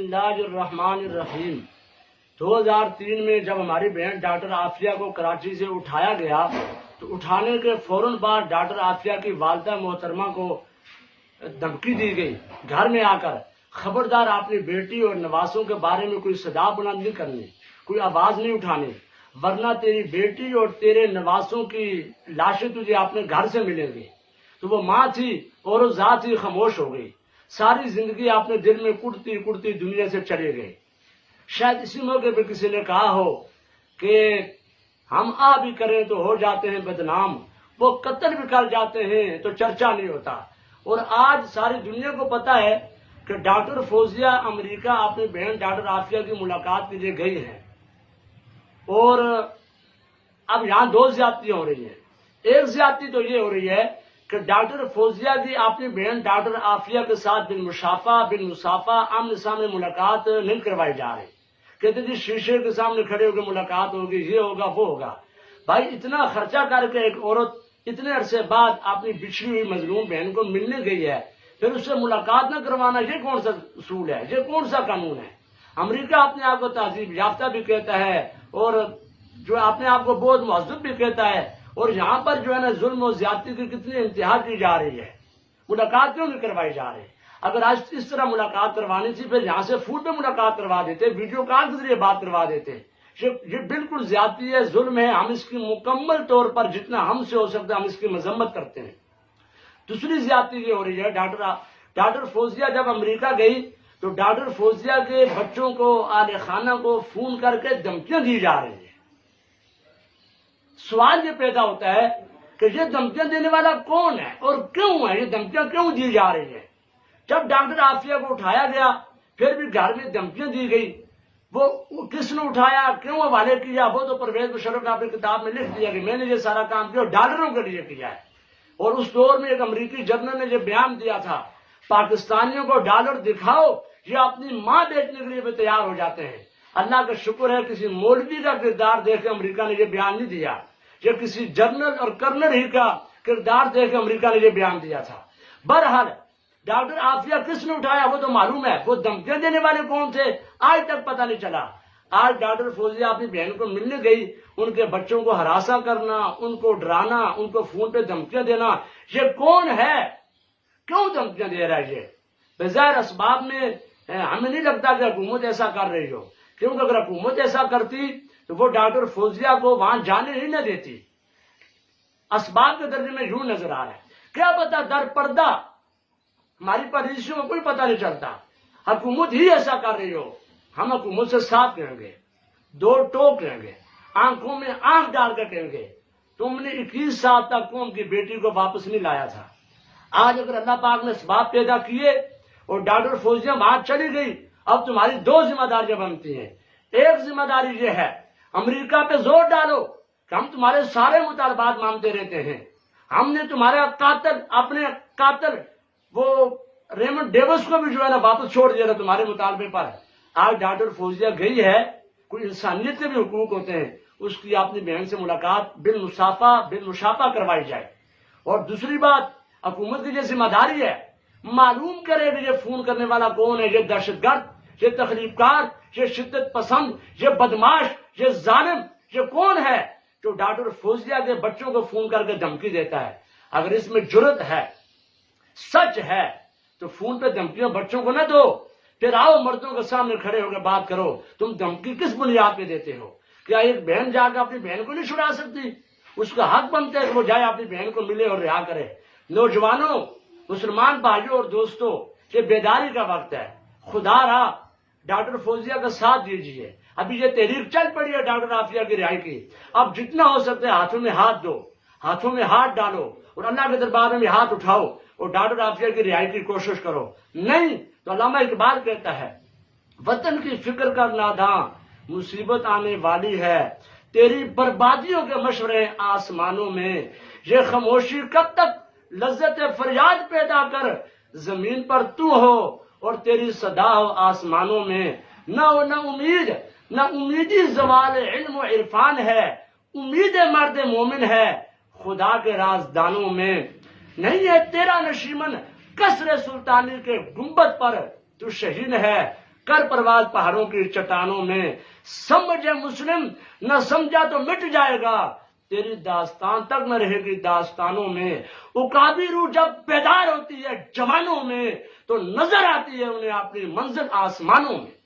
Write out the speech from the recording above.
اللہ الرحمن الرحیم 2003 میں جب ہماری بہن ڈاکٹر عافیہ کو کراچی سے اٹھایا گیا تو اٹھانے کے فوراً بعد ڈاکٹر عافیہ کی والدہ محترمہ کو دھمکی دی گئی گھر میں آ کر، خبردار اپنی بیٹی اور نواسوں کے بارے میں کوئی صدا بلند نہیں کرنی، کوئی آواز نہیں اٹھانی، ورنہ تیری بیٹی اور تیرے نواسوں کی لاشیں تجھے اپنے گھر سے ملیں گی۔ تو وہ ماں تھی اور وہ ذات ہی خاموش ہو گئی، ساری زندگی اپنے دل میں کٹتی کٹتی دنیا سے چلے گئے۔ شاید اسی موقع پہ کسی نے کہا ہو کہ ہم آ بھی کریں تو ہو جاتے ہیں بدنام، وہ قتل بھی کر جاتے ہیں تو چرچا نہیں ہوتا۔ اور آج ساری دنیا کو پتا ہے کہ ڈاکٹر فوزیہ امریکہ اپنی بہن ڈاکٹر عافیہ کی ملاقات کے لیے گئی ہیں، اور اب یہاں دو زیادتیاں ہو رہی ہیں۔ ایک زیادتی تو یہ ہو رہی ہے کہ ڈاکٹر فوزیہ کی اپنی بہن ڈاکٹر عافیہ کے ساتھ بالمصافہ آمنے سامنے ملاقات نہیں کروائی جا رہی، کہتے جی شیشے کے سامنے کھڑے ہو کے ملاقات ہوگی، یہ ہوگا وہ ہوگا۔ بھائی اتنا خرچہ کر کے ایک عورت اتنے عرصے بعد اپنی بچھی ہوئی مظلوم بہن کو ملنے گئی ہے، پھر اس سے ملاقات نہ کروانا، یہ کون سا اصول ہے، یہ کون سا قانون ہے؟ امریکہ اپنے آپ کو تہذیب یافتہ بھی کہتا ہے اور جو اپنے آپ کو بہت مہذب بھی کہتا ہے، اور یہاں پر جو ہے نا ظلم و زیادتی کی کتنی انتہا کی جا رہی ہے، ملاقات کیوں نہیں کروائی جا رہی؟ اگر آج اس طرح ملاقات کروانی تھی پھر یہاں سے فون پہ ملاقات کروا دیتے، ویڈیو کال کے ذریعے بات کروا دیتے۔ یہ بالکل زیادتی ہے، ظلم ہے، ہم اس کی مکمل طور پر جتنا ہم سے ہو سکتا ہے ہم اس کی مذمت کرتے ہیں۔ دوسری زیادتی یہ ہو رہی ہے، ڈاکٹر فوزیہ جب امریکہ گئی تو ڈاکٹر فوزیہ کے بچوں کو، اہل خانہ کو فون کر کے دھمکیاں دی جا رہی ہیں۔ سوال یہ پیدا ہوتا ہے کہ یہ دھمکیاں دینے والا کون ہے اور کیوں ہے، یہ دھمکیاں کیوں دی جا رہی ہیں؟ جب ڈاکٹر عافیہ کو اٹھایا گیا پھر بھی گھر میں دھمکیاں دی گئی، وہ کس نے اٹھایا، کیوں حوالے کیا، وہ تو پرویز مشرف نے اپنی کتاب میں لکھ دیا کہ میں نے یہ سارا کام کیا اور ڈالروں کے لیے کیا ہے۔ اور اس دور میں ایک امریکی جنرل نے یہ بیان دیا تھا، پاکستانیوں کو ڈالر دکھاؤ یہ اپنی ماں بیچنے کے لیے بھی تیار ہو جاتے ہیں۔ اللہ کا شکر ہے کسی مولوی کا کردار دیکھ کے امریکہ نے یہ بیان نہیں دیا، یہ کسی جنرل اور کرنل ہی کا کردار دیکھ کے امریکہ نے یہ بیان دیا تھا۔ بہرحال ڈاکٹر عافیہ کس نے اٹھایا وہ تو معلوم ہے، وہ دھمکیاں دینے والے کون تھے آج تک پتہ نہیں چلا۔ آج ڈاکٹر فوزیہ اپنی بہن کو ملنے گئی، ان کے بچوں کو ہراساں کرنا، ان کو ڈرانا، ان کو فون پہ دھمکیاں دینا، یہ کون ہے؟ کیوں دھمکیاں دے رہا ہے یہ؟ بظاہر اسباب میں ہمیں نہیں لگتا کہ حکومت ایسا کر رہی ہو، کیونکہ اگر حکومت ایسا کرتی تو وہ ڈاکٹر فوزیہ کو وہاں جانے ہی نہ دیتی۔ اسباب کے درجے میں یوں نظر آ رہا ہے، کیا پتا در پردہ ہماری پالیسیوں کو کوئی پتہ نہیں چلتا، حکومت ہی ایسا کر رہی ہو۔ ہم حکومت سے صاف کہیں گے، دو ٹوک کہیں گے، آنکھوں میں آنکھ ڈال کر کہیں گے تم نے 21 سال تک قوم کی بیٹی کو واپس نہیں لایا تھا۔ آج اگر اللہ پاک نے اسباب پیدا کیے اور ڈاکٹر فوزیہ وہاں چلی گئی، اب تمہاری دو ذمہ داریاں بنتی ہیں۔ ایک ذمہ داری یہ ہے امریکہ پہ زور ڈالو کہ ہم تمہارے سارے مطالبات مانتے رہتے ہیں، ہم نے تمہارا اپنے قاتل وہ ریمنڈ ڈیوس کو بھی جو ہے نا واپس چھوڑ دیا تھا تمہارے مطالبے پر۔ آج ڈاکٹر فوزیہ گئی ہے، کوئی انسانیت کے بھی حقوق ہوتے ہیں، اس کی اپنی بہن سے ملاقات بالمشافہ کروائی جائے۔ اور دوسری بات حکومت کی یہ ذمہ داری ہے معلوم کرے کہ یہ فون کرنے والا کون ہے، یہ دہشت گرد، یہ تخریب کار، یہ شدت پسند، یہ بدماش، یہ ظالم، یہ کون ہے جو ڈاکٹر فوزیہ کے بچوں کو فون کر کے دھمکی دیتا ہے؟ اگر اس میں جرت ہے، سچ ہے، تو فون پہ دھمکیاں بچوں کو نہ دو، پھر آؤ مردوں کے سامنے کھڑے ہو کے بات کرو۔ تم دھمکی کس بنیاد پہ دیتے ہو؟ کیا ایک بہن جا کے اپنی بہن کو نہیں چھڑا سکتی؟ اس کا حق بنتا ہے کہ وہ جائے اپنی بہن کو ملے اور رہا کرے۔ نوجوانوں، مسلمان بھائیوں اور دوستوں، یہ بیداری کا وقت ہے، خدا را ڈاکٹر فوزیہ کا ساتھ دیجیے۔ ابھی یہ تحریک چل پڑی ہے ڈاکٹر عافیہ کی رہائی کی، اب جتنا ہو سکتا ہے ہاتھوں میں ہاتھ دو، ہاتھوں میں ہاتھ ڈالو اور اللہ کے دربار میں ہاتھ اٹھاؤ اور ڈاکٹر عافیہ کی رہائی کی کوشش کرو۔ نہیں تو علامہ اقبال کہتا ہے وطن کی فکر کر ناداں مصیبت آنے والی ہے، تیری بربادیوں کے مشورے آسمانوں میں، یہ خاموشی کب تک لذت فریاد پیدا کر زمین پر تو ہو اور تیری صدا ہو آسمانوں میں، نہ امید، نہ امیدی زوال علم و عرفان ہے، امید مرد مومن ہے خدا کے رازدانوں میں، نہیں ہے تیرا نشیمن قصر سلطانی کے گنبد پر، تو شہین ہے کر پرواز پہاڑوں کی چٹانوں میں، سمجھے مسلم نہ سمجھا تو مٹ جائے گا، تیری داستان تک نہ رہے گی داستانوں میں۔ عقابی روح جب بیدار ہوتی ہے جوانوں میں تو نظر آتی ہے انہیں اپنی منزل آسمانوں میں۔